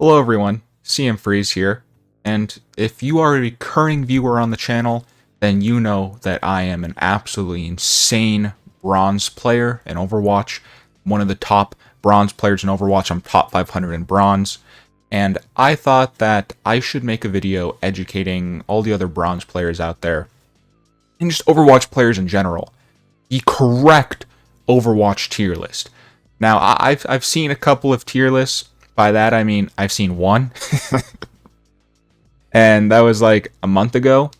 Hello everyone, CM Freeze here, and if you are a recurring viewer on the channel, then you know that I am an absolutely insane bronze player in Overwatch, one of the top bronze players in Overwatch. I'm top 500 in bronze, and I thought that I should make a video educating all the other bronze players out there, and just Overwatch players in general, the correct Overwatch tier list. Now, I've seen a couple of tier lists. By that, I mean, I've seen one. And that was like a month ago.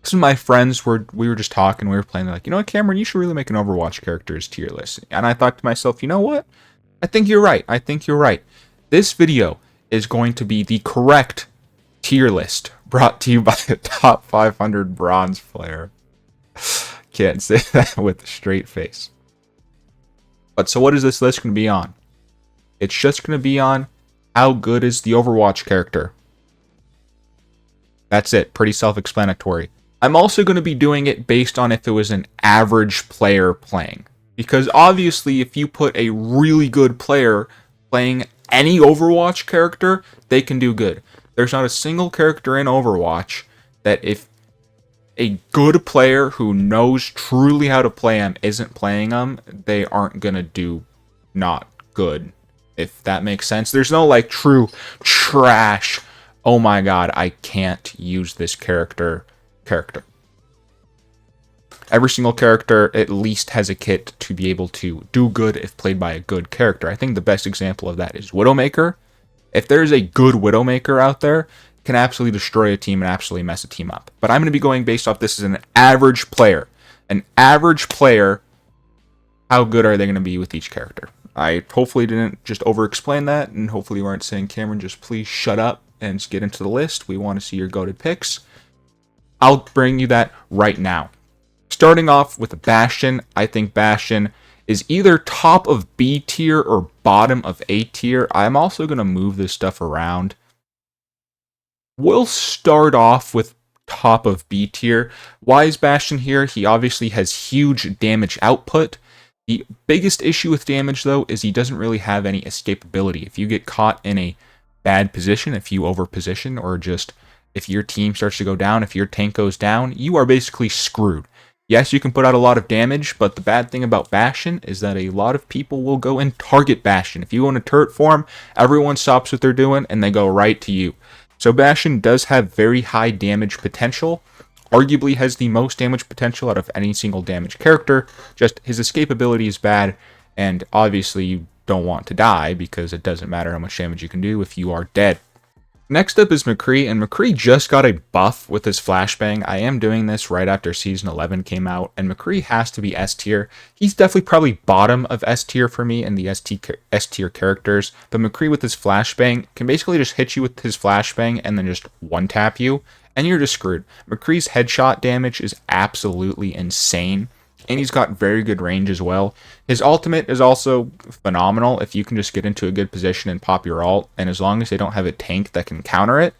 Some of my friends we were just talking, we were playing, they're like, you know what, Cameron, you should really make an Overwatch characters tier list. And I thought to myself, you know what? I think you're right. This video is going to be the correct tier list brought to you by a top 500 bronze player. Can't say that with a straight face. But so what is this list going to be on? It's just going to be on how good is the Overwatch character. That's it. Pretty self-explanatory. I'm also going to be doing it based on if it was an average player playing. Because obviously, if you put a really good player playing any Overwatch character, they can do good. There's not a single character in Overwatch that if a good player who knows truly how to play them isn't playing them, they aren't going to do not good. If that makes sense. There's no like true trash, oh my god, I can't use this character. Every single character at least has a kit to be able to do good if played by a good character. I think the best example of that is Widowmaker. If there's a good Widowmaker out there, can absolutely destroy a team and absolutely mess a team up. But I'm going to be going based off this as an average player. An average player, how good are they going to be with each character? I hopefully didn't just over-explain that, and hopefully you aren't saying, Cameron, just please shut up and get into the list. We want to see your goated picks. I'll bring you that right now. Starting off with Bastion, I think Bastion is either top of B tier or bottom of A tier. I'm also going to move this stuff around. We'll start off with top of B tier. Why is Bastion here? He obviously has huge damage output. The biggest issue with damage, though, is he doesn't really have any escapability. If you get caught in a bad position, if you overposition, or just if your team starts to go down, if your tank goes down, you are basically screwed. Yes, you can put out a lot of damage, but the bad thing about Bastion is that a lot of people will go and target Bastion. If you go into turret form, everyone stops what they're doing, and they go right to you. So Bastion does have very high damage potential. Arguably has the most damage potential out of any single damage character, just his escapability is bad, and obviously you don't want to die because it doesn't matter how much damage you can do if you are dead. Next up is McCree, and McCree just got a buff with his flashbang. I am doing this right after Season 11 came out, and McCree has to be S tier. He's definitely probably bottom of S tier for me in the S tier characters, but McCree with his flashbang can basically just hit you with his flashbang and then just one-tap you, and you're just screwed. McCree's headshot damage is absolutely insane, and he's got very good range as well. His ultimate is also phenomenal if you can just get into a good position and pop your ult, and as long as they don't have a tank that can counter it,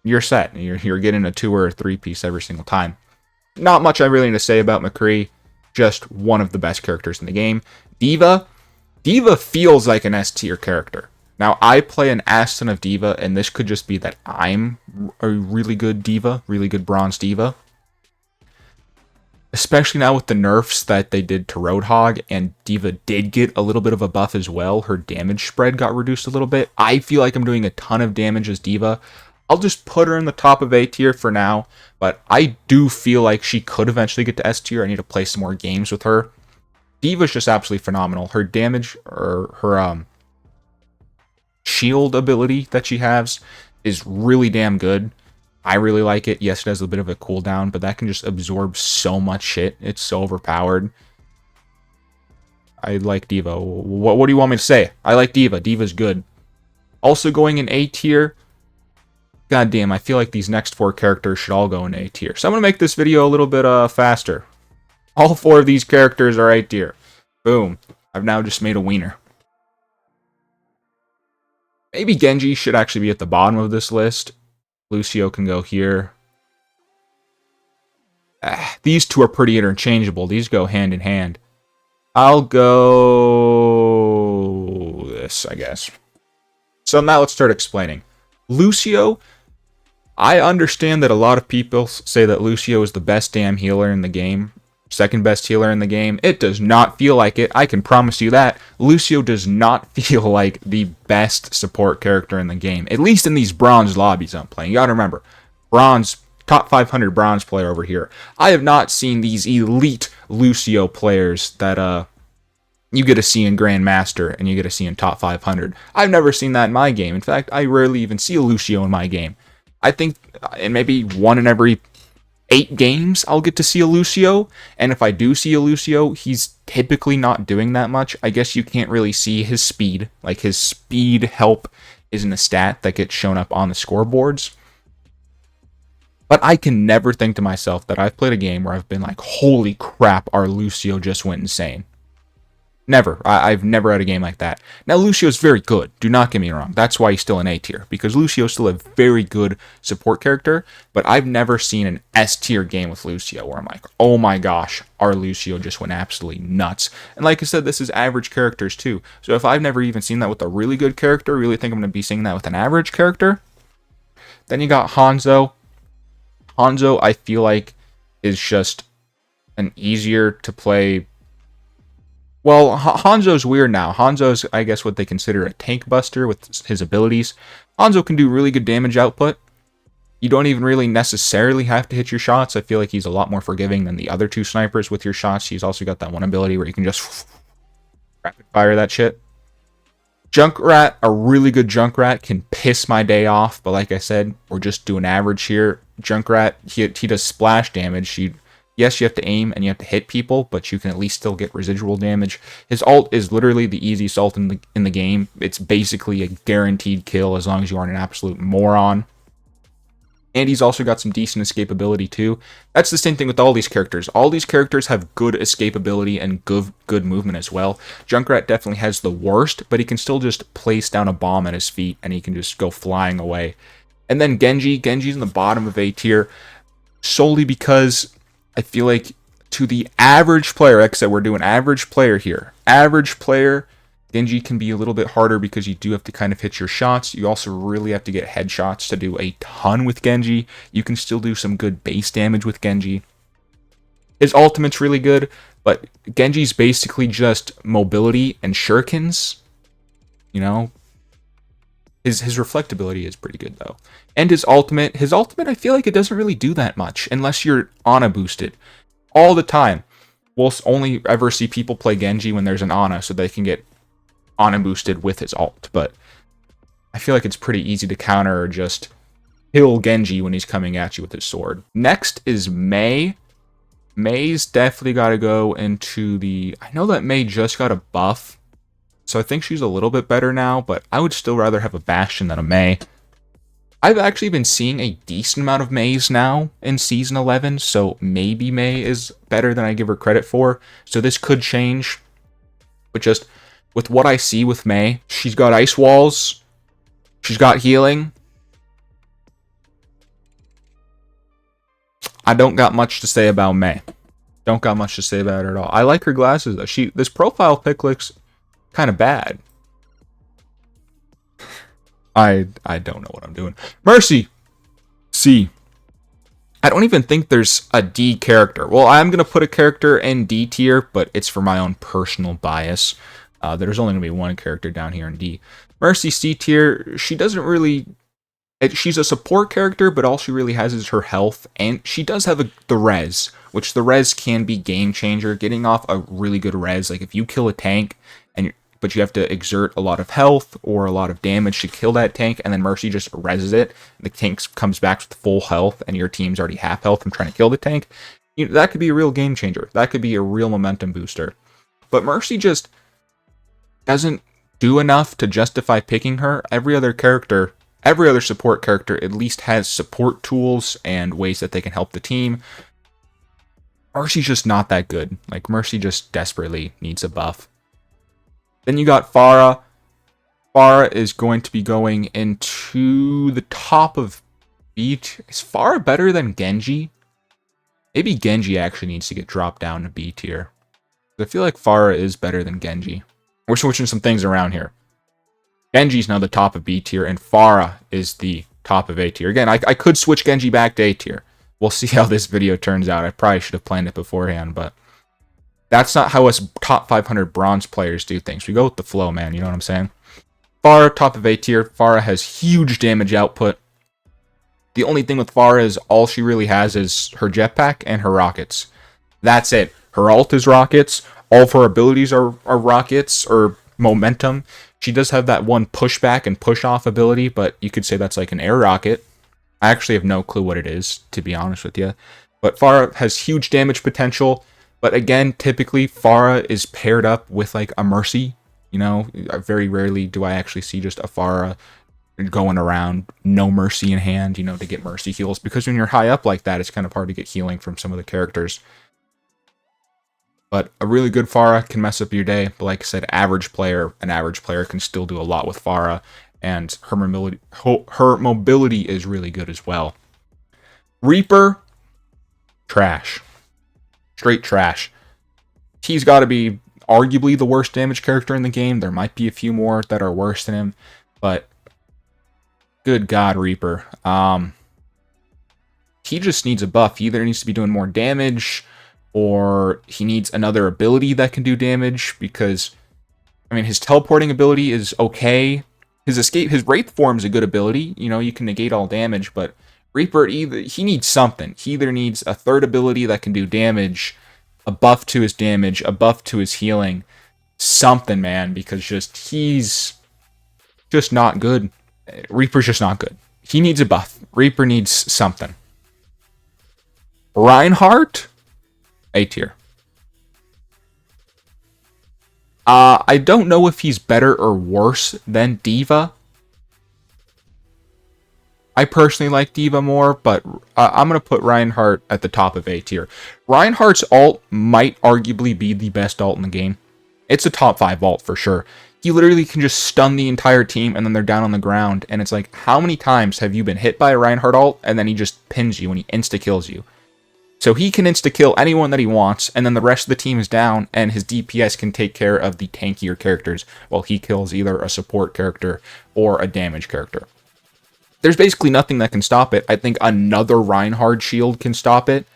you're set. You're getting a 2 or a 3 piece every single time. Not much I really need to say about McCree, just one of the best characters in the game. D.Va feels like an S tier character. Now, I play an ass ton of D.Va, and this could just be that I'm a really good D.Va, really good bronze D.Va. Especially now with the nerfs that they did to Roadhog, and D.Va did get a little bit of a buff as well. Her damage spread got reduced a little bit. I feel like I'm doing a ton of damage as D.Va. I'll just put her in the top of A tier for now, but I do feel like she could eventually get to S tier. I need to play some more games with her. D.Va's just absolutely phenomenal. Her damage, or her shield ability that she has is really damn good. I really like it. Yes, it has a bit of a cooldown, but that can just absorb so much shit. It's so overpowered. I like D.Va. What do you want me to say? I like D.Va. D.Va's good. Also going in A tier. God damn, I feel like these next 4 characters should all go in A tier. So I'm going to make this video a little bit faster. All 4 of these characters are A tier. Boom. I've now just made a wiener. Maybe Genji should actually be at the bottom of this list. Lucio can go here. These two are pretty interchangeable. These go hand in hand. I'll go this, I guess. So now let's start explaining. Lucio, I understand that a lot of people say that Lucio is the best damn healer in the game. Second best healer in the game. It does not feel like it. I can promise you that. Lucio does not feel like the best support character in the game. At least in these bronze lobbies I'm playing. You gotta remember, bronze, top 500 bronze player over here. I have not seen these elite Lucio players that you get to see in Grandmaster and you get to see in top 500. I've never seen that in my game. In fact, I rarely even see a Lucio in my game. I think in maybe 1 in every 8 games I'll get to see a Lucio, and if I do see a Lucio, he's typically not doing that much. I guess you can't really see his speed. Like, his speed help isn't a stat that gets shown up on the scoreboards. But I can never think to myself that I've played a game where I've been like, holy crap, our Lucio just went insane. Never. I've never had a game like that. Now, Lucio's very good. Do not get me wrong. That's why he's still an A tier. Because Lucio's still a very good support character. But I've never seen an S tier game with Lucio where I'm like, oh my gosh, our Lucio just went absolutely nuts. And like I said, this is average characters too. So if I've never even seen that with a really good character, really think I'm going to be seeing that with an average character. Then you got Hanzo. Hanzo, I feel like, is just an easier to play. Well, Hanzo's weird now. Hanzo's, I guess, what they consider a tank buster with his abilities. Hanzo can do really good damage output. You don't even really necessarily have to hit your shots. I feel like he's a lot more forgiving than the other 2 snipers with your shots. He's also got that one ability where you can just rapid fire that shit. Junkrat, a really good Junkrat, can piss my day off. But like I said, we're just doing average here. Junkrat, he does splash damage. Yes, you have to aim and you have to hit people, but you can at least still get residual damage. His ult is literally the easiest ult in the game. It's basically a guaranteed kill as long as you aren't an absolute moron. And he's also got some decent escapability too. That's the same thing with all these characters. All these characters have good escapability and good movement as well. Junkrat definitely has the worst, but he can still just place down a bomb at his feet and he can just go flying away. And then Genji's in the bottom of A tier solely because I feel like to the average player, like I said, we're doing average player here. Average player, Genji can be a little bit harder because you do have to kind of hit your shots. You also really have to get headshots to do a ton with Genji. You can still do some good base damage with Genji. His ultimate's really good, but Genji's basically just mobility and shurikens. You know? His reflectability is pretty good, though. And his ultimate, I feel like it doesn't really do that much unless you're Ana boosted. All the time. We'll only ever see people play Genji when there's an Ana so they can get Ana boosted with his ult. But I feel like it's pretty easy to counter or just kill Genji when he's coming at you with his sword. Next is Mei. Mei's definitely got to go into the... I know that Mei just got a buff, so I think she's a little bit better now, but I would still rather have a Bastion than a Mei. I've actually been seeing a decent amount of Meis now in Season 11, so maybe Mei is better than I give her credit for. So this could change, but just with what I see with Mei, she's got ice walls, she's got healing. I don't got much to say about Mei. Don't got much to say about her at all. I like her glasses though. This profile pic looks kind of bad. I don't know what I'm doing. Mercy! C. I don't even think there's a D character. Well, I'm going to put a character in D tier, but it's for my own personal bias. There's only going to be one character down here in D. Mercy C tier, she doesn't really... She's a support character, but all she really has is her health, and she does have the res, which the res can be game changer. Getting off a really good res, like if you kill a tank, but you have to exert a lot of health or a lot of damage to kill that tank, and then Mercy just reses it, the tank comes back with full health, and your team's already half health from trying to kill the tank. That could be a real game changer. That could be a real momentum booster. But Mercy just doesn't do enough to justify picking her. Every other support character at least has support tools and ways that they can help the team. Mercy's just not that good. Like, Mercy just desperately needs a buff. Then you got Pharah. Pharah is going to be going into the top of B. Is Pharah better than Genji? Maybe Genji actually needs to get dropped down to B tier. I feel like Pharah is better than Genji. We're switching some things around here. Genji's now the top of B tier, and Pharah is the top of A tier. Again, I could switch Genji back to A tier. We'll see how this video turns out. I probably should have planned it beforehand, but that's not how us top 500 bronze players do things. We go with the flow, man. You know what I'm saying? Pharah, top of A tier. Pharah has huge damage output. The only thing with Pharah is all she really has is her jetpack and her rockets. That's it. Her ult is rockets. All of her abilities are rockets or momentum. She does have that one pushback and push off ability, but you could say that's like an air rocket. I actually have no clue what it is, to be honest with you. But Pharah has huge damage potential. But again, typically Pharah is paired up with like a Mercy. You know, very rarely do I actually see just a Pharah going around, no Mercy in hand, you know, to get Mercy heals. Because when you're high up like that, it's kind of hard to get healing from some of the characters. But a really good Pharah can mess up your day. But like I said, an average player can still do a lot with Pharah. And her mobility is really good as well. Reaper, trash. Straight trash. He's got to be arguably the worst damage character in the game. There might be a few more that are worse than him. But good God, Reaper. He just needs a buff. He either needs to be doing more damage, or he needs another ability that can do damage, because, I mean, his teleporting ability is okay. His Wraith form is a good ability. You know, you can negate all damage, but Reaper, he needs something. He either needs a third ability that can do damage, a buff to his damage, a buff to his healing, something, man, because he's just not good. Reaper's just not good. He needs a buff. Reaper needs something. Reinhardt, A tier. I don't know if he's better or worse than D.Va. I personally like D.Va more, but I'm going to put Reinhardt at the top of A tier. Reinhardt's ult might arguably be the best ult in the game. It's a top 5 ult for sure. He literally can just stun the entire team and then they're down on the ground. And it's like, how many times have you been hit by a Reinhardt ult and then he just pins you and he insta-kills you? So he can insta-kill anyone that he wants, and then the rest of the team is down, and his DPS can take care of the tankier characters while he kills either a support character or a damage character. There's basically nothing that can stop it. I think another Reinhardt shield can stop it.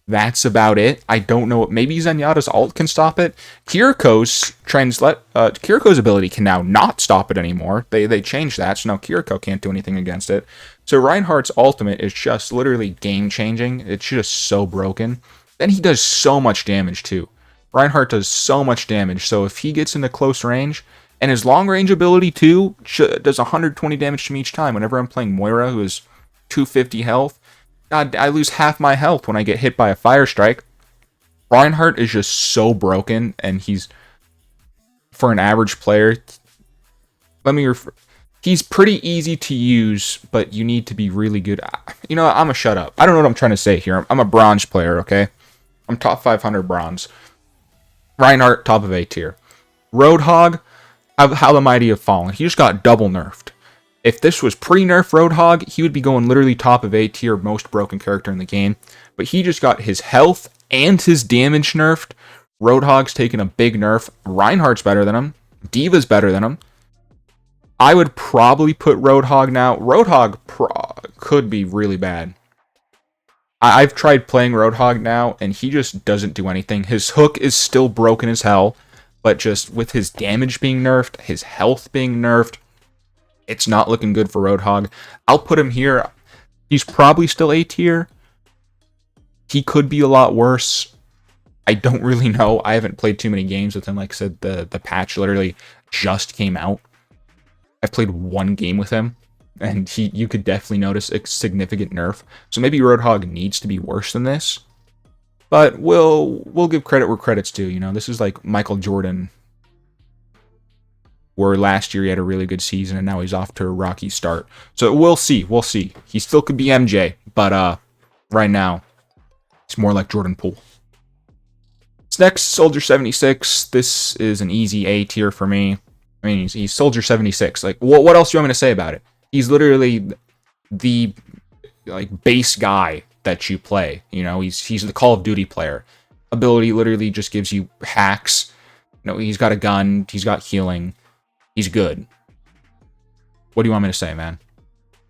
That's about it. I don't know. Maybe Zenyatta's ult can stop it. Kiriko's ability can now not stop it anymore. They changed that, so now Kiriko can't do anything against it. So Reinhardt's ultimate is just literally game-changing. It's just so broken. Then he does so much damage, too. Reinhardt does so much damage, so if he gets into close range, and his long-range ability, too, does 120 damage to me each time. Whenever I'm playing Moira, who is 250 health, God, I lose half my health when I get hit by a fire strike. Reinhardt is just so broken, and he's, for an average player, he's pretty easy to use, but you need to be really good. You know, I'm a shut up. I don't know what I'm trying to say here. I'm a bronze player, okay? I'm top 500 bronze. Reinhardt, top of A tier. Roadhog, how the mighty have fallen. He just got double nerfed. If this was pre-nerf Roadhog, he would be going literally top of A tier, most broken character in the game. But he just got his health and his damage nerfed. Roadhog's taken a big nerf. Reinhardt's better than him. D.Va's better than him. I would probably put Roadhog now. Roadhog could be really bad. I've tried playing Roadhog now, and he just doesn't do anything. His hook is still broken as hell, but just with his damage being nerfed, his health being nerfed, it's not looking good for Roadhog. I'll put him here. He's probably still A tier. He could be a lot worse. I don't really know. I haven't played too many games with him. Like I said, the patch literally just came out. I've played one game with him, and you could definitely notice a significant nerf. So maybe Roadhog needs to be worse than this. But we'll give credit where credit's due. You know, this is like Michael Jordan, where last year he had a really good season, and now he's off to a rocky start. So we'll see. We'll see. He still could be MJ, but right now, it's more like Jordan Poole. Next, Soldier 76. This is an easy A tier for me. I mean, he's Soldier 76. Like, what else do you want me to say about it? He's literally the base guy that you play. You know, he's the Call of Duty player. Ability literally just gives you hacks. You know, he's got a gun. He's got healing. He's good. What do you want me to say, man?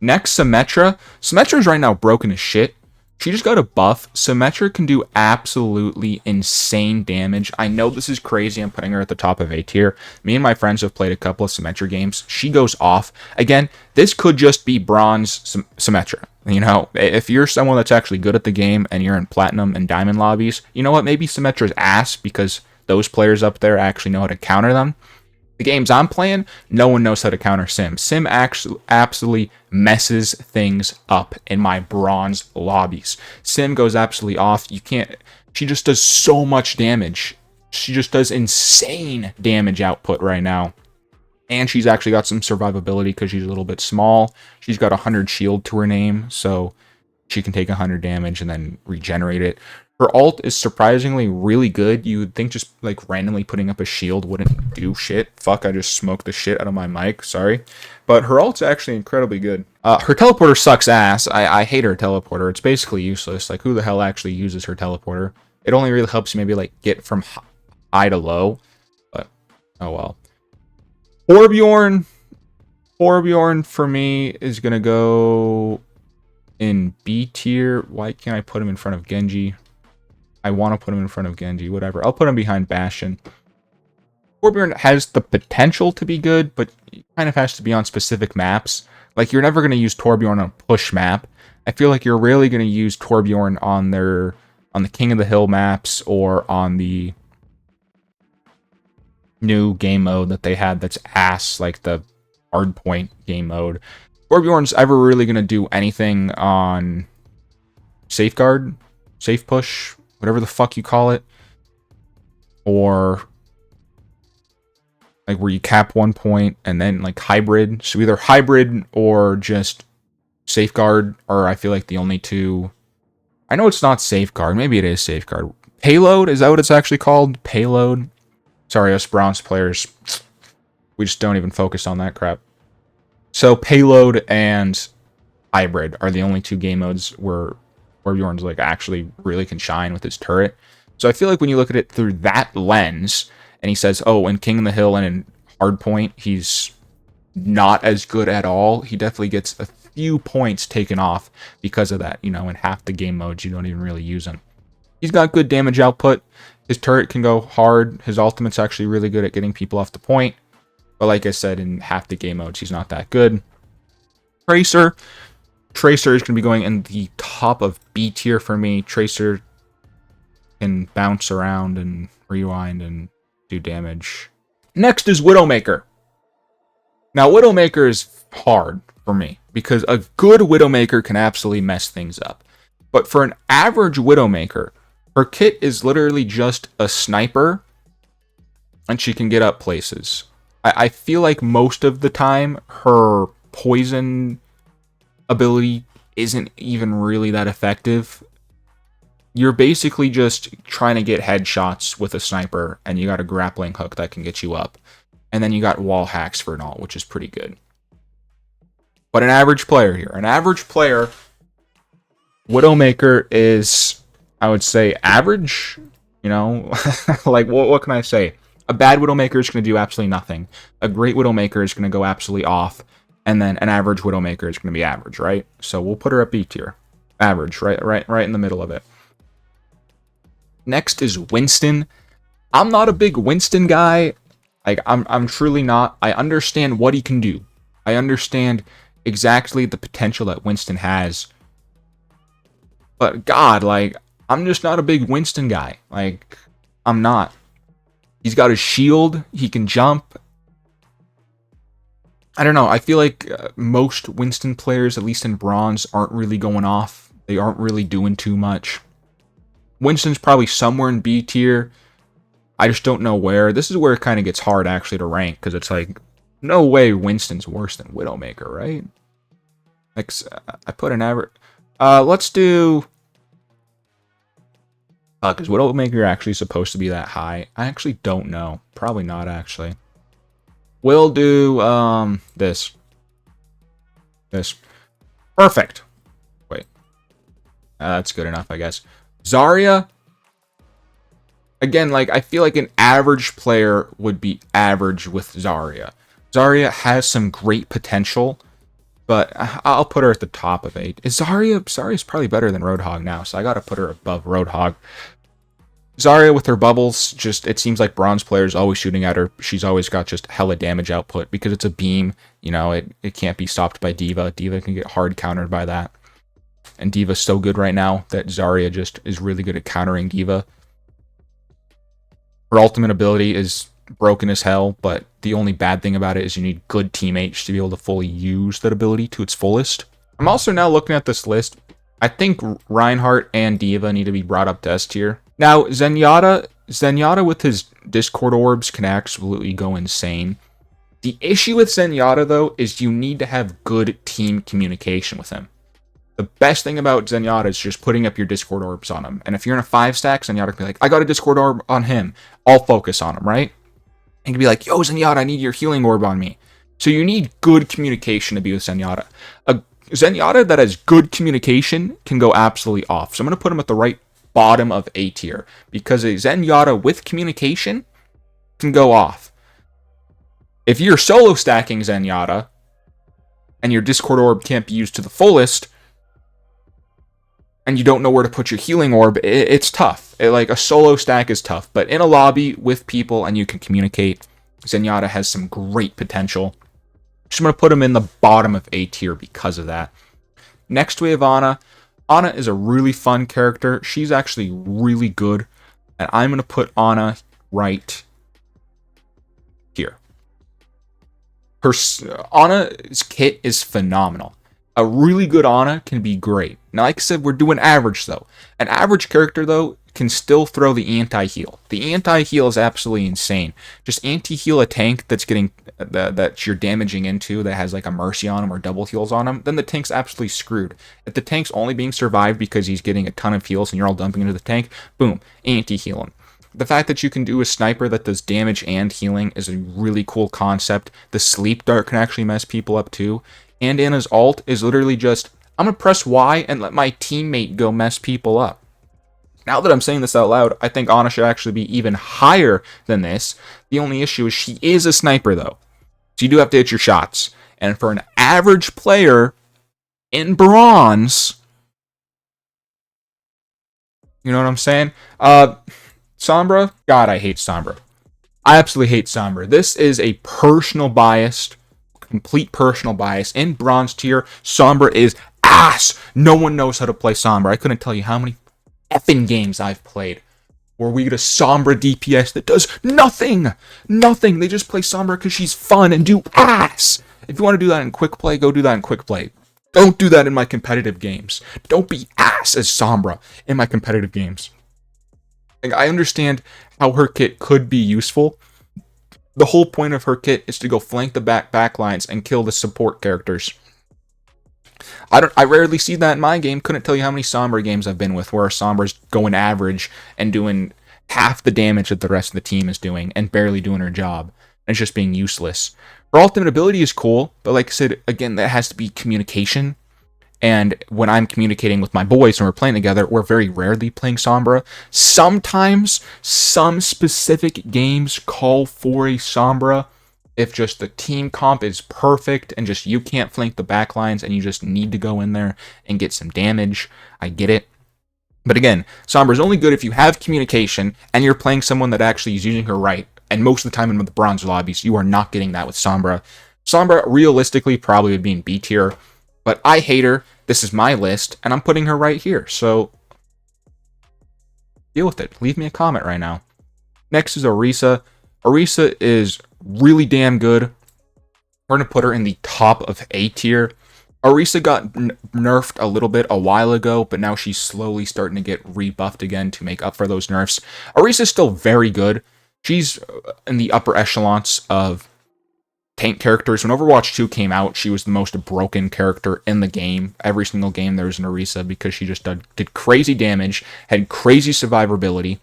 Next, Symmetra. Symmetra's right now broken as shit. She just got a buff. Symmetra can do absolutely insane damage. I know this is crazy. I'm putting her at the top of A tier. Me and my friends have played a couple of Symmetra games. She goes off. Again, this could just be bronze Symmetra. You know, if you're someone that's actually good at the game and you're in platinum and diamond lobbies, you know what? Maybe Symmetra's ass because those players up there actually know how to counter them. The games I'm playing, no one knows how to counter Sim. Sim actually absolutely messes things up in my bronze lobbies. Sim goes absolutely off. You can't. She just does so much damage. She just does insane damage output right now. And she's actually got some survivability because she's a little bit small. She's got 100 shield to her name, so she can take 100 damage and then regenerate it. Her ult is surprisingly really good. You would think just like randomly putting up a shield wouldn't do shit. Fuck, I just smoked the shit out of my mic, sorry. But her ult's actually incredibly good. Her teleporter sucks ass. I hate her teleporter. It's basically useless. Like, who the hell actually uses her teleporter? It only really helps you maybe like get from high to low. But, oh well. Torbjorn for me is going to go in B tier. Why can't I put him in front of Genji? I want to put him in front of Genji, whatever. I'll put him behind Bastion. Torbjorn has the potential to be good, but he kind of has to be on specific maps. Like, you're never going to use Torbjorn on a push map. I feel like you're really going to use Torbjorn on the King of the Hill maps or on the new game mode that they had that's ass, like the hardpoint game mode. Torbjorn's ever really going to do anything on Safeguard, Safe Push, whatever the fuck you call it, or like where you cap 1 point and then like hybrid. So either hybrid or just Safeguard, or I feel like the only two. I know it's not Safeguard. Maybe it is Safeguard. Payload, is that what it's actually called? Payload? Sorry, us bronze players. We just don't even focus on that crap. So Payload and Hybrid are the only two game modes where Torbjorn's like actually really can shine with his turret. So I feel like when you look at it through that lens, and he says, oh, in King of the Hill and in Hardpoint, he's not as good at all. He definitely gets a few points taken off because of that. You know, in half the game modes, you don't even really use him. He's got good damage output. His turret can go hard. His ultimate's actually really good at getting people off the point. But like I said, in half the game modes, he's not that good. Tracer is going to be going in the top of B tier for me. Tracer can bounce around and rewind and do damage. Next is Widowmaker. Now, Widowmaker is hard for me because a good Widowmaker can absolutely mess things up. But for an average Widowmaker, her kit is literally just a sniper and she can get up places. I feel like most of the time her poison ability isn't even really that effective. You're basically just trying to get headshots with a sniper, and you got a grappling hook that can get you up. And then you got wall hacks for an ult, which is pretty good. But an average player here. An average player, Widowmaker is, I would say, average. You know, like, what can I say? A bad Widowmaker is going to do absolutely nothing. A great Widowmaker is going to go absolutely off. And then an average Widowmaker is going to be average, right? So we'll put her at B tier. Average, right in the middle of it. Next is Winston. I'm not a big Winston guy. Like, I'm truly not. I understand what he can do. I understand exactly the potential that Winston has. But God, like, I'm just not a big Winston guy. Like, I'm not. He's got a shield. He can jump. I don't know. I feel like most Winston players, at least in bronze, aren't really going off. They aren't really doing too much. Winston's probably somewhere in B tier. I just don't know where. This is where it kind of gets hard, actually, to rank. Because it's like, no way Winston's worse than Widowmaker, right? Like, I put an average. Let's do... Is Widowmaker actually supposed to be that high? I actually don't know. Probably not, actually. We'll do, this. Perfect. Wait. That's good enough, I guess. Zarya. Again, like, I feel like an average player would be average with Zarya. Zarya has some great potential, but I'll put her at the top of 8. Zarya's probably better than Roadhog now, so I gotta put her above Roadhog. Zarya with her bubbles, just it seems like bronze players always shooting at her. She's always got just hella damage output because it's a beam. You know, it can't be stopped by D.Va. D.Va can get hard countered by that. And D.Va's so good right now that Zarya just is really good at countering D.Va. Her ultimate ability is broken as hell, but the only bad thing about it is you need good teammates to be able to fully use that ability to its fullest. I'm also now looking at this list. I think Reinhardt and D.Va need to be brought up to S tier. Now, Zenyatta with his Discord orbs can absolutely go insane. The issue with Zenyatta, though, is you need to have good team communication with him. The best thing about Zenyatta is just putting up your Discord orbs on him. And if you're in a 5-stack, Zenyatta can be like, I got a Discord orb on him. I'll focus on him, right? And can be like, yo, Zenyatta, I need your healing orb on me. So you need good communication to be with Zenyatta. A Zenyatta that has good communication can go absolutely off. So I'm going to put him at the right bottom of A tier, because a Zenyatta with communication can go off. If you're solo stacking Zenyatta and your Discord orb can't be used to the fullest, and you don't know where to put your healing orb, it's tough. Like a solo stack is tough, but in a lobby with people and you can communicate, Zenyatta has some great potential. Just going to put him in the bottom of A tier because of that. Next we have Ana. Ana is a really fun character. She's actually really good. And I'm going to put Ana right here. Ana's kit is phenomenal. A really good Ana can be great. Now, like I said, we're doing average, though. An average character, though, can still throw the anti-heal. The anti-heal is absolutely insane. Just anti-heal a tank that's getting that you're damaging into, that has like a mercy on him or double heals on him, then the tank's absolutely screwed. If the tank's only being survived because he's getting a ton of heals and you're all dumping into the tank, boom, anti-heal him. The fact that you can do a sniper that does damage and healing is a really cool concept. The sleep dart can actually mess people up too. And Ana's ult is literally just, I'm going to press Y and let my teammate go mess people up. Now that I'm saying this out loud, I think Ana should actually be even higher than this. The only issue is she is a sniper, though. So you do have to hit your shots. And for an average player in bronze, you know what I'm saying? Sombra, God, I hate Sombra. I absolutely hate Sombra. This is a personal bias, complete personal bias. In bronze tier, Sombra is ass. No one knows how to play Sombra. I couldn't tell you how many effing games I've played where we get a Sombra DPS that does nothing. Nothing. They just play Sombra because she's fun and do ass. If you want to do that in quick play, go do that in quick play. Don't do that in my competitive games. Don't be ass as Sombra in my competitive games. Like, I understand how her kit could be useful. The whole point of her kit is to go flank the back lines and kill the support characters. I rarely see that in my game. Couldn't tell you how many Sombra games I've been with where Sombra's going average and doing half the damage that the rest of the team is doing and barely doing her job. And it's just being useless. Her ultimate ability is cool, but like I said, again, that has to be communication. And when I'm communicating with my boys and we're playing together, we're very rarely playing Sombra. Sometimes some specific games call for a Sombra. If just the team comp is perfect and just you can't flank the backlines and you just need to go in there and get some damage, I get it. But again, Sombra is only good if you have communication and you're playing someone that actually is using her right. And most of the time in the bronze lobbies, you are not getting that with Sombra. Sombra realistically probably would be in B tier, but I hate her. This is my list, and I'm putting her right here. So deal with it. Leave me a comment right now. Next is Orisa. Orisa is really damn good. We're going to put her in the top of A tier. Orisa got nerfed a little bit a while ago, but now she's slowly starting to get rebuffed again to make up for those nerfs. Orisa is still very good. She's in the upper echelons of tank characters. When Overwatch 2 came out, she was the most broken character in the game. Every single game there was an Orisa because she just did crazy damage, had crazy survivability.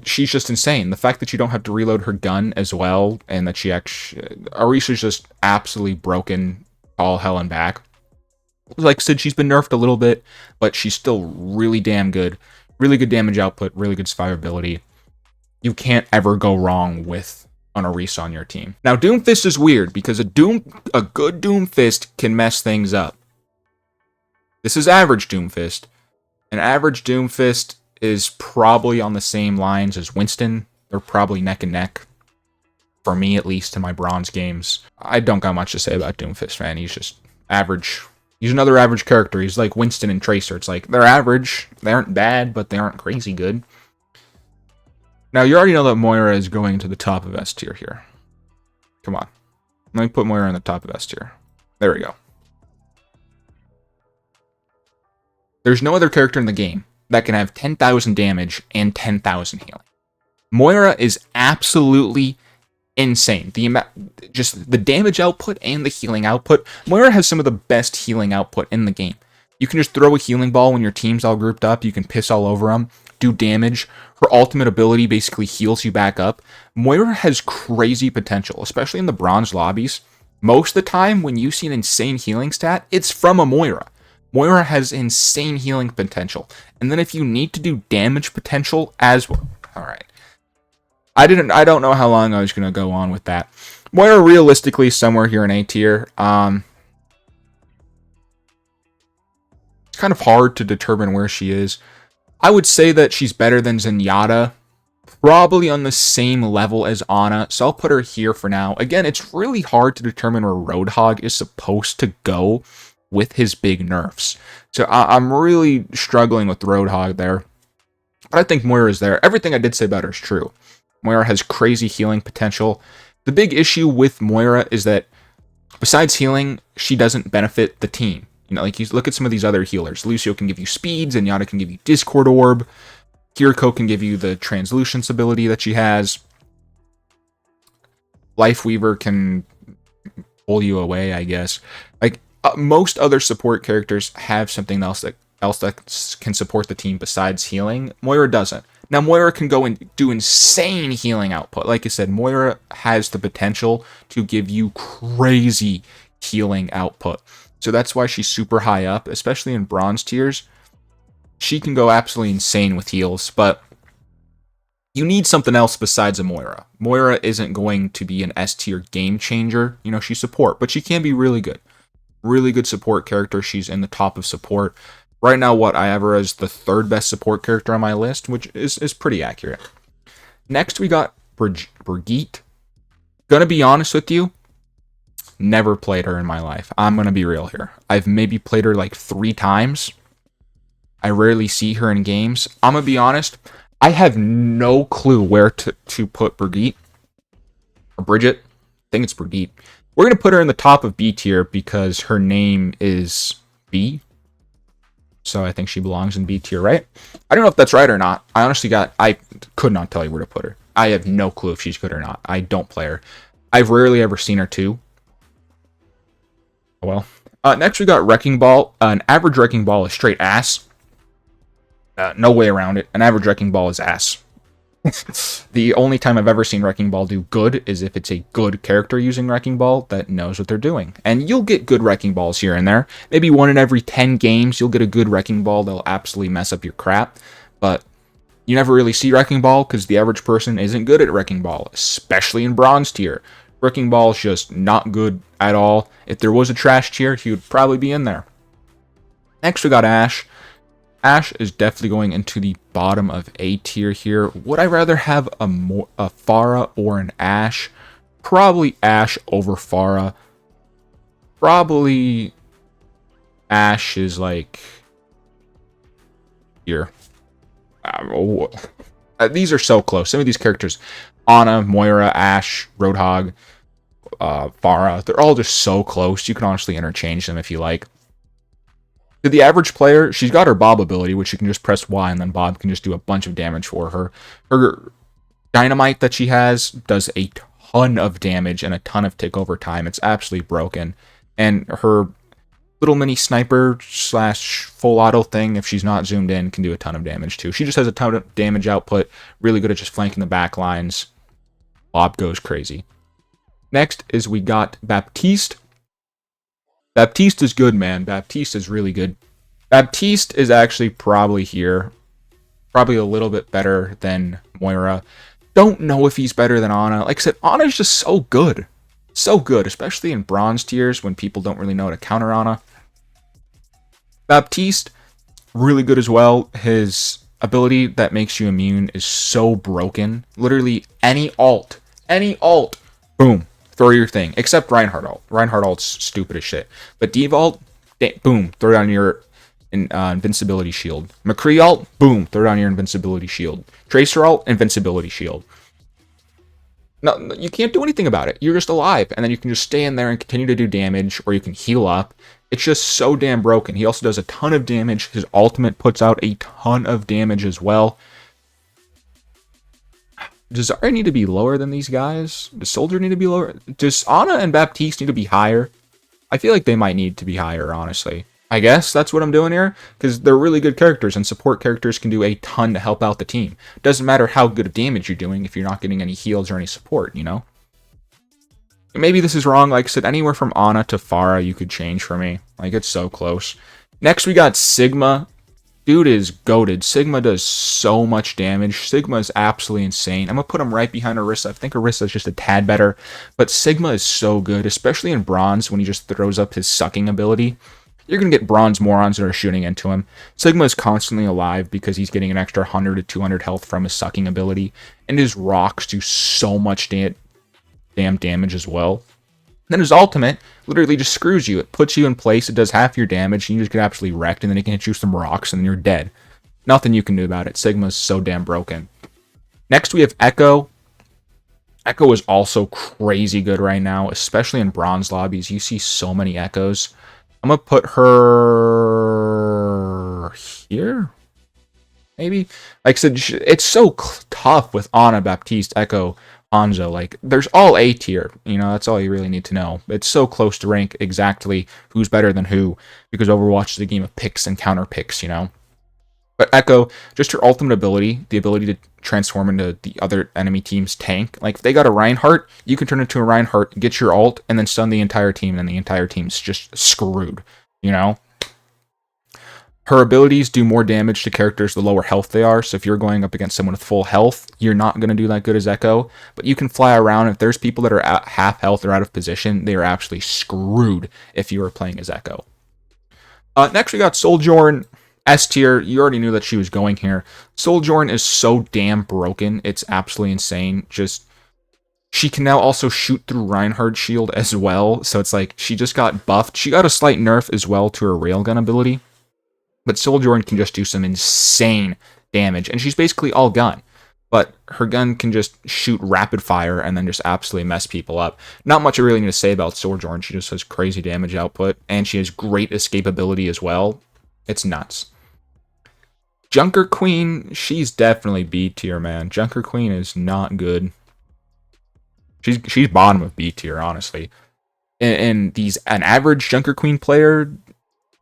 She's just insane. The fact that you don't have to reload her gun as well, and that she actually... Orisa's just absolutely broken all hell and back. Like I said, she's been nerfed a little bit, but she's still really damn good. Really good damage output, really good survivability. You can't ever go wrong with on a Reese on your team. Now, Doomfist is weird because a good Doomfist can mess things up. This is average Doomfist. An average Doomfist is probably on the same lines as Winston. They're probably neck and neck. For me, at least, in my bronze games. I don't got much to say about Doomfist, man. He's just average. He's another average character. He's like Winston and Tracer. It's like, they're average. They aren't bad, but they aren't crazy good. Now, you already know that Moira is going to the top of S tier here. Come on. Let me put Moira in the top of S tier. There we go. There's no other character in the game that can have 10,000 damage and 10,000 healing. Moira is absolutely insane. Just the damage output and the healing output. Moira has some of the best healing output in the game. You can just throw a healing ball when your team's all grouped up. You can piss all over them, do damage. Her ultimate ability basically heals you back up. Moira has crazy potential, especially in the bronze lobbies. Most of the time, when you see an insane healing stat, it's from a Moira. Moira has insane healing potential. And then if you need to do damage potential as well. Alright. I don't know how long I was going to go on with that. Moira realistically somewhere here in A tier. It's kind of hard to determine where she is. I would say that she's better than Zenyatta. Probably on the same level as Ana. So I'll put her here for now. Again, it's really hard to determine where Roadhog is supposed to go with his big nerfs. So I'm really struggling with Roadhog there. But I think Moira is there. Everything I did say about her is true. Moira has crazy healing potential. The big issue with Moira is that besides healing, she doesn't benefit the team. You know, like you look at some of these other healers. Lucio can give you speed, Zenyatta can give you Discord Orb, Kiriko can give you the Translucence ability that she has. Lifeweaver can pull you away, I guess. Like most other support characters have something else that can support the team besides healing. Moira doesn't. Now, Moira can go and do insane healing output. Like I said, Moira has the potential to give you crazy healing output. So that's why she's super high up, especially in bronze tiers. She can go absolutely insane with heals, but you need something else besides a Moira. Moira isn't going to be an S tier game changer. You know, she's support, but she can be really good. Really good support character. She's in the top of support. Right now, I have her as the third best support character on my list, which is pretty accurate. Next, we got Brigitte. Gonna be honest with you, never played her in my life. I'm gonna be real here. I've maybe played her like 3 times. I rarely see her in games. I'm gonna be honest, I have no clue where to put Brigitte. Or Bridget. I think it's Brigitte. We're gonna put her in the top of B tier because her name is B. So I think she belongs in B tier, right? I don't know if that's right or not. I could not tell you where to put her. I have no clue if she's good or not. I don't play her. I've rarely ever seen her too. Oh well. Next we got Wrecking Ball. An average Wrecking Ball is straight ass. No way around it. An average Wrecking Ball is ass. The only time I've ever seen Wrecking Ball do good is if it's a good character using Wrecking Ball that knows what they're doing. And you'll get good Wrecking Balls here and there. Maybe 1 in every 10 games you'll get a good Wrecking Ball that'll absolutely mess up your crap. But you never really see Wrecking Ball because the average person isn't good at Wrecking Ball, especially in bronze tier. Wrecking Ball is just not good at all. If there was a trash tier, he would probably be in there. Next we got Ashe. Ashe is definitely going into the bottom of A tier here. Would I rather have a Pharah or an Ashe? Probably Ashe over Pharah. Probably Ashe is like here. These are so close. Some of these characters, Ana, Moira, Ashe, Roadhog, Pharah, they're all just so close. You can honestly interchange them if you like. To the average player, she's got her Bob ability, which you can just press Y and then Bob can just do a bunch of damage for her. Her dynamite that she has does a ton of damage and a ton of tick over time. It's absolutely broken. And her little mini sniper / full auto thing, if she's not zoomed in, can do a ton of damage too. She just has a ton of damage output, really good at just flanking the back lines. Bob goes crazy. Next is we got Baptiste. Baptiste is good, man. Baptiste is really good. Baptiste is actually probably here. Probably a little bit better than Moira. don't know if he's better than Ana. Like I said, Ana's just so good. So good, especially in bronze tiers when people don't really know how to counter Ana. Baptiste, really good as well. His ability that makes you immune is so broken. Literally any alt, boom, throw your thing. Except Reinhardt ult. Reinhardt ult's stupid as shit. But Div ult, boom, throw down your invincibility shield. McCree ult, boom, throw down your invincibility shield. Tracer ult, invincibility shield. No, you can't do anything about it. You're just alive, and then you can just stay in there and continue to do damage, or you can heal up. It's just so damn broken. He also does a ton of damage. His ultimate puts out a ton of damage as well. Does Zarya need to be lower than these guys? Does Soldier need to be lower? Does Ana and Baptiste need to be higher? I feel like they might need to be higher, honestly. I guess that's what I'm doing here, because they're really good characters, and support characters can do a ton to help out the team. Doesn't matter how good of damage you're doing if you're not getting any heals or any support, you know? Maybe this is wrong. Like I said, anywhere from Ana to Pharah you could change for me. Like, it's so close. Next, we got Sigma. Dude is goated. Sigma does so much damage. Sigma is absolutely insane. I'm going to put him right behind Orisa. I think Orisa is just a tad better. But Sigma is so good, especially in bronze when he just throws up his sucking ability. You're going to get bronze morons that are shooting into him. Sigma is constantly alive because he's getting an extra 100 to 200 health from his sucking ability. And his rocks do so much damn damage as well. And then his ultimate literally just screws you. It puts you in place, it does half your damage, and you just get absolutely wrecked, and then it can hit you some rocks, and then you're dead. Nothing you can do about it. Sigma's so damn broken. Next, we have Echo. Echo is also crazy good right now, especially in bronze lobbies. You see so many Echoes. I'm going to put her here, maybe? Like I said, it's so tough with Ana, Baptiste, Echo, Hanzo. Like, there's all A tier. You know, that's all you really need to know. It's so close to rank exactly who's better than who, because Overwatch is a game of picks and counter picks, you know? But Echo, just her ultimate ability, the ability to transform into the other enemy team's tank. Like, if they got a Reinhardt, you can turn into a Reinhardt, get your ult, and then stun the entire team, and the entire team's just screwed, you know? Her abilities do more damage to characters the lower health they are, so if you're going up against someone with full health, you're not going to do that good as Echo, but you can fly around. If there's people that are at half health or out of position, they are absolutely screwed if you are playing as Echo. Next, we got Sojourn. S tier, you already knew that she was going here. Sojourn is so damn broken, it's absolutely insane. Just, she can now also shoot through Reinhardt's shield as well, so it's like, she just got buffed. She got a slight nerf as well to her railgun ability, but Sojourn can just do some insane damage, and she's basically all gun. But her gun can just shoot rapid fire and then just absolutely mess people up. Not much I really need to say about Sojourn. She just has crazy damage output, and she has great escapability as well. It's nuts. Junker Queen, she's definitely B tier, man. Junker Queen is not good. She's bottom of B tier, honestly. And an average Junker Queen player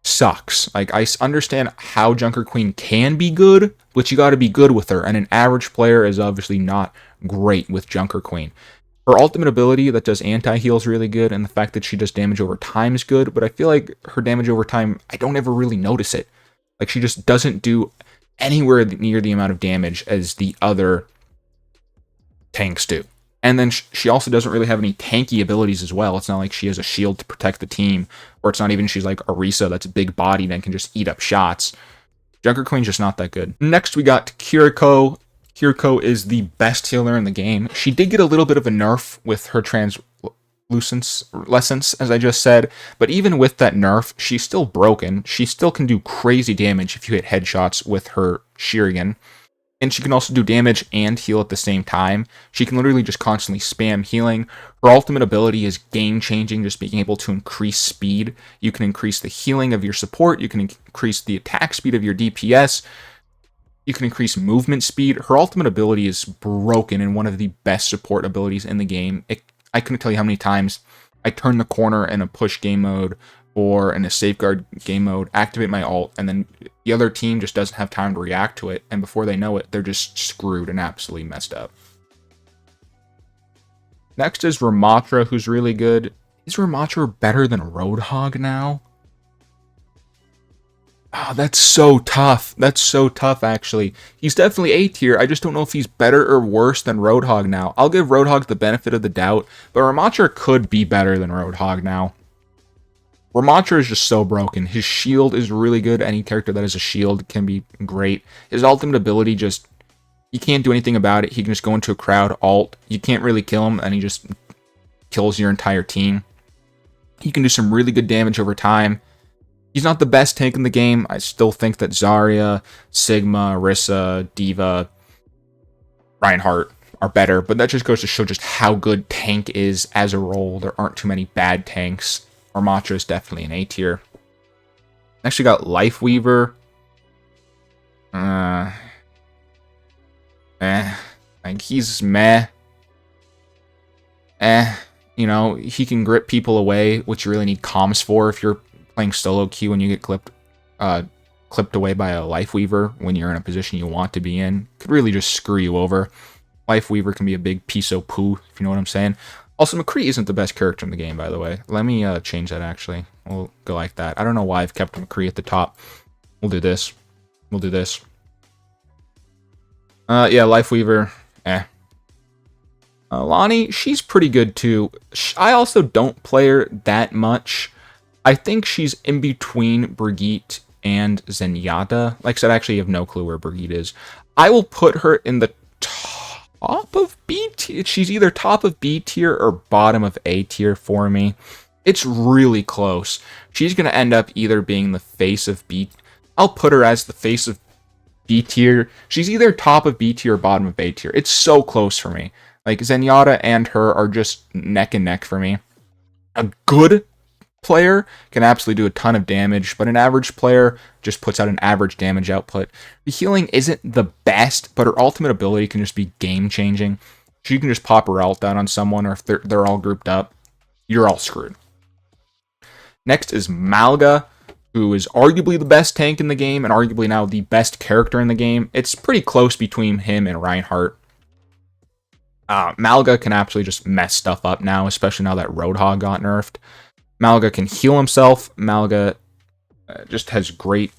sucks. Like, I understand how Junker Queen can be good, but you gotta be good with her. And an average player is obviously not great with Junker Queen. Her ultimate ability that does anti-heal is really good, and the fact that she does damage over time is good, but I feel like her damage over time, I don't ever really notice it. Like, she just doesn't do anywhere near the amount of damage as the other tanks do. And then she also doesn't really have any tanky abilities as well. It's not like she has a shield to protect the team, or it's not even she's like Orisa that's big bodied and can just eat up shots. Junker Queen's just not that good. Next, we got Kiriko. Kiriko is the best healer in the game. She did get a little bit of a nerf with her translucence, as I just said, but even with that nerf, she's still broken. She still can do crazy damage if you hit headshots with her Shuriken, and she can also do damage and heal at the same time. She can literally just constantly spam healing. Her ultimate ability is game-changing, just being able to increase speed. You can increase the healing of your support, you can increase the attack speed of your DPS, you can increase movement speed. Her ultimate ability is broken and one of the best support abilities in the game. I couldn't tell you how many times I turn the corner in a push game mode or in a safeguard game mode, activate my ult, and then the other team just doesn't have time to react to it, and before they know it, they're just screwed and absolutely messed up. Next is Ramattra, who's really good. Is Ramattra better than Roadhog now? Oh, that's so tough. That's so tough, actually. He's definitely A tier. I just don't know if he's better or worse than Roadhog now. I'll give Roadhog the benefit of the doubt, but Ramattra could be better than Roadhog now. Ramattra is just so broken. His shield is really good. Any character that has a shield can be great. His ultimate ability just... You can't do anything about it. He can just go into a crowd, ult. You can't really kill him, and he just kills your entire team. He can do some really good damage over time. He's not the best tank in the game. I still think that Zarya, Sigma, Orisa, D.Va, Reinhardt are better, but that just goes to show just how good tank is as a role. There aren't too many bad tanks. Ramattra is definitely an A tier. Next, we got Lifeweaver. Like, he's meh. You know, he can grip people away, which you really need comms for if you're playing solo queue and you get clipped away by a Lifeweaver when you're in a position you want to be in. Could really just screw you over. Lifeweaver can be a big piece of poo, if you know what I'm saying. Also, McCree isn't the best character in the game, by the way. Let me change that, actually. We'll go like that. I don't know why I've kept McCree at the top. We'll do this. We'll do this. Yeah, Lifeweaver, Lonnie, she's pretty good, too. I also don't play her that much. I think she's in between Brigitte and Zenyatta. Like I said, I actually have no clue where Brigitte is. I will put her in the top of B tier. She's either top of B tier or bottom of A tier for me. It's really close. She's going to end up either being the face of B. I'll put her as the face of B tier. She's either top of B tier or bottom of A tier. It's so close for me. Like, Zenyatta and her are just neck and neck for me. A good player can absolutely do a ton of damage, but an average player just puts out an average damage output. The healing isn't the best, but her ultimate ability can just be game-changing. She can just pop her ult down on someone, or if they're all grouped up, you're all screwed. Next is Malga, who is arguably the best tank in the game, and arguably now the best character in the game. It's pretty close between him and Reinhardt. Malga can absolutely just mess stuff up now, especially now that Roadhog got nerfed. Malga can heal himself. Malga just has great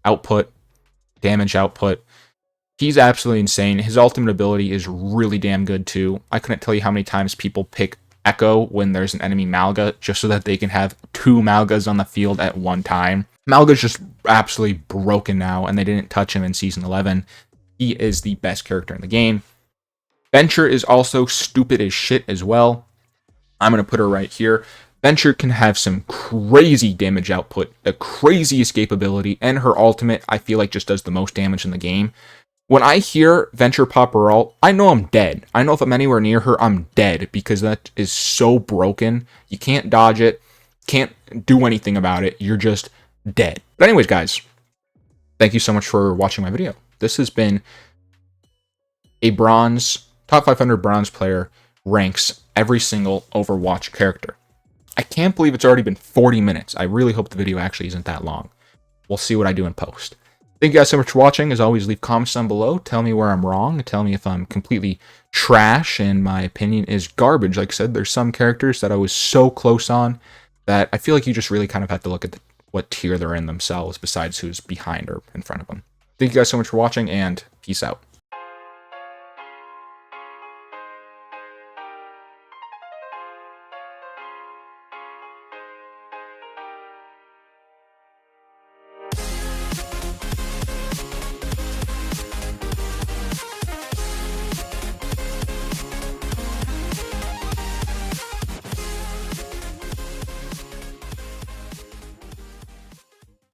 output, damage output. He's absolutely insane. His ultimate ability is really damn good, too. I couldn't tell you how many times people pick Echo when there's an enemy Malga, just so that they can have two Malgas on the field at one time. Malga's just absolutely broken now, and they didn't touch him in Season 11. He is the best character in the game. Venture is also stupid as shit as well. I'm going to put her right here. Venture can have some crazy damage output, a crazy escapability, and her ultimate, I feel like, just does the most damage in the game. When I hear Venture pop her ult, I know I'm dead. I know if I'm anywhere near her, I'm dead, because that is so broken. You can't dodge it, can't do anything about it. You're just dead. But anyways, guys, thank you so much for watching my video. This has been a top 500 bronze player ranks every single Overwatch character. I can't believe it's already been 40 minutes. I really hope the video actually isn't that long. We'll see what I do in post. Thank you guys so much for watching. As always, leave comments down below. Tell me where I'm wrong. Tell me if I'm completely trash and my opinion is garbage. Like I said, there's some characters that I was so close on that I feel like you just really kind of have to look at what tier they're in themselves besides who's behind or in front of them. Thank you guys so much for watching, and peace out.